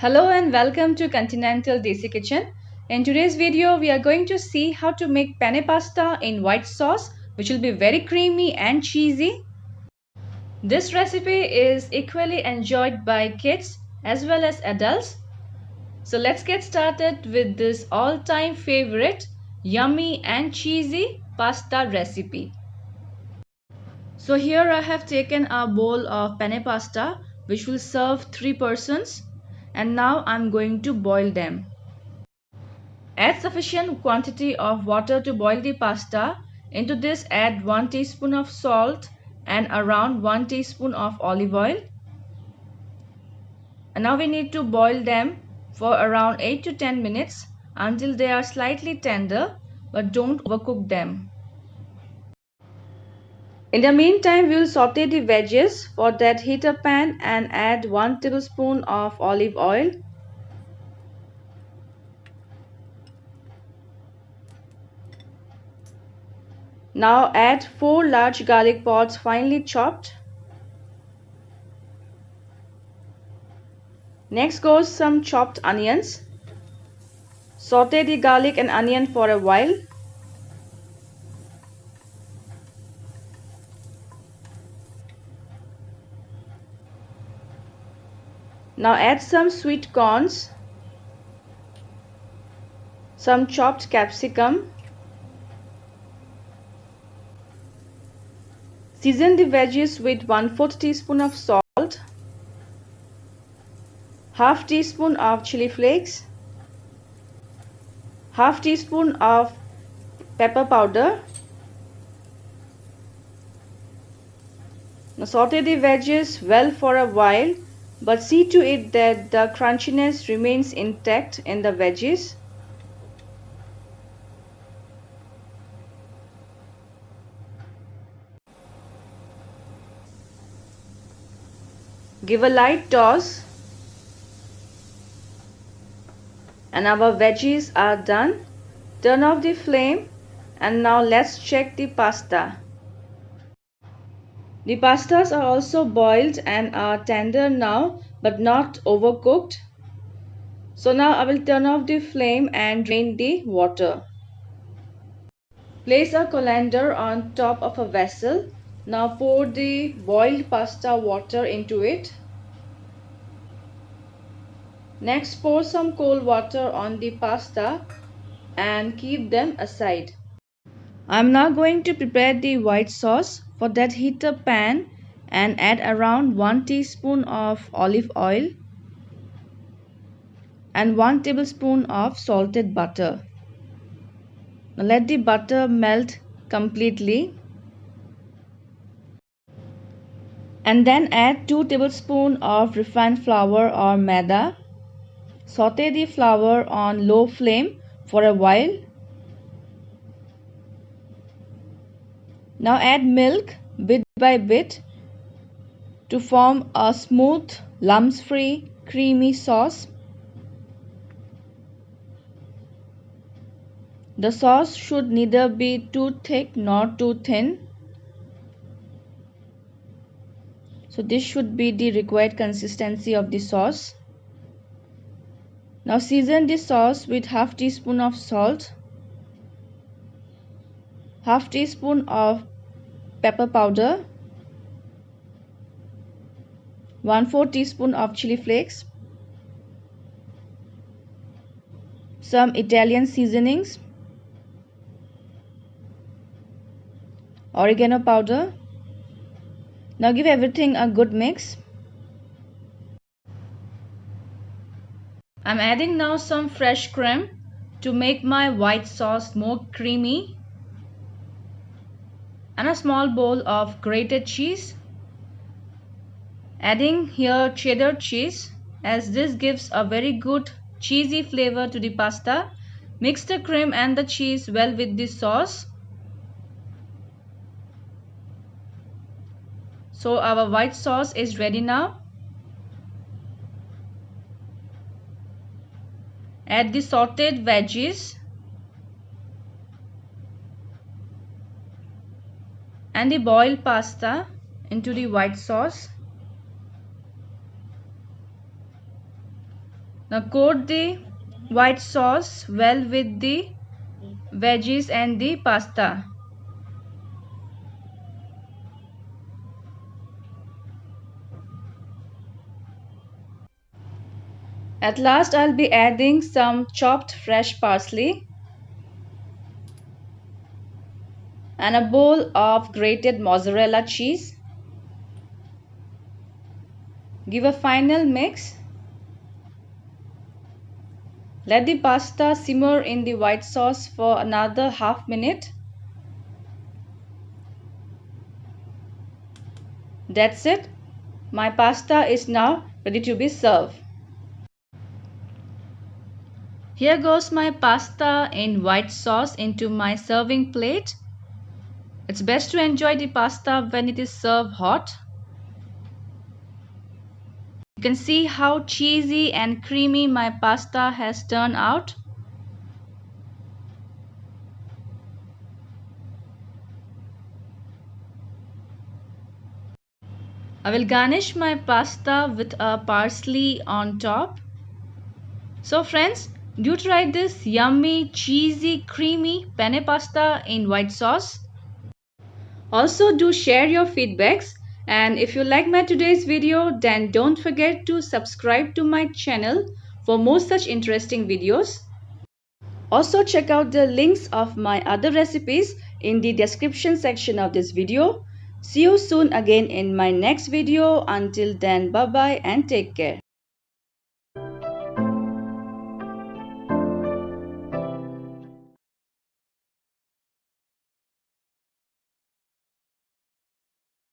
Hello and welcome to Continental Desi Kitchen. In today's video, we are going to see how to make penne pasta in white sauce, which will be very creamy and cheesy. This recipe is equally enjoyed by kids as well as adults. So let's get started with this all-time favorite, yummy and cheesy pasta recipe. So here I have taken a bowl of penne pasta, which will serve 3 persons, and now I'm going to boil them. Add sufficient quantity of water to boil the pasta. Into this add 1 teaspoon of salt and around 1 teaspoon of olive oil. And now we need to boil them for around 8 to 10 minutes until they are slightly tender, but don't overcook them. In the meantime, we will saute the veggies. For that, heat a pan and add 1 tablespoon of olive oil. Now add 4 large garlic pods finely chopped. Next goes some chopped onions. Saute the garlic and onion for a while. Now add some sweet corns, some chopped capsicum. Season the veggies with 1/4 teaspoon of salt, half teaspoon of chili flakes, half teaspoon of pepper powder. Now saute the veggies well for a while, but see to it that the crunchiness remains intact in the veggies. Give a light toss and our veggies are done. Turn off the flame and now let's check the pasta. The pastas are also boiled and are tender now but not overcooked. So now I will turn off the flame and drain the water. Place a colander on top of a vessel. Now pour the boiled pasta water into it. Next pour some cold water on the pasta and keep them aside. I am now going to prepare the white sauce. For that, heat a pan and add around 1 teaspoon of olive oil and 1 tablespoon of salted butter. Now let the butter melt completely and then add 2 tablespoons of refined flour or maida. Saute the flour on low flame for a while. Now add milk bit by bit to form a smooth, lumps-free, creamy sauce. The sauce should neither be too thick nor too thin. So this should be the required consistency of the sauce. Now season the sauce with half teaspoon of salt, half teaspoon of pepper powder, 1/4 teaspoon of chili flakes, some Italian seasonings, oregano powder. Now give everything a good mix. I'm adding now some fresh cream to make my white sauce more creamy and a small bowl of grated cheese. Adding here cheddar cheese as this gives a very good cheesy flavor to the pasta. Mix the cream and the cheese well with the sauce. So our white sauce is ready now. Add the sauteed veggies and the boiled pasta into the white sauce. Now coat the white sauce well with the veggies and the pasta. At last, I'll be adding some chopped fresh parsley and a bowl of grated mozzarella cheese. Give a final mix. Let the pasta simmer in the white sauce for another half minute. That's it. My pasta is now ready to be served. Here goes my pasta in white sauce into my serving plate. It's best to enjoy the pasta when it is served hot. You can see how cheesy and creamy my pasta has turned out. I will garnish my pasta with a parsley on top. So friends, do try this yummy, cheesy, creamy penne pasta in white sauce. Also do share your feedbacks, and if you like my today's video, then don't forget to subscribe to my channel for more such interesting videos. Also check out the links of my other recipes in the description section of this video. See you soon again in my next video. Until then, bye bye and take care.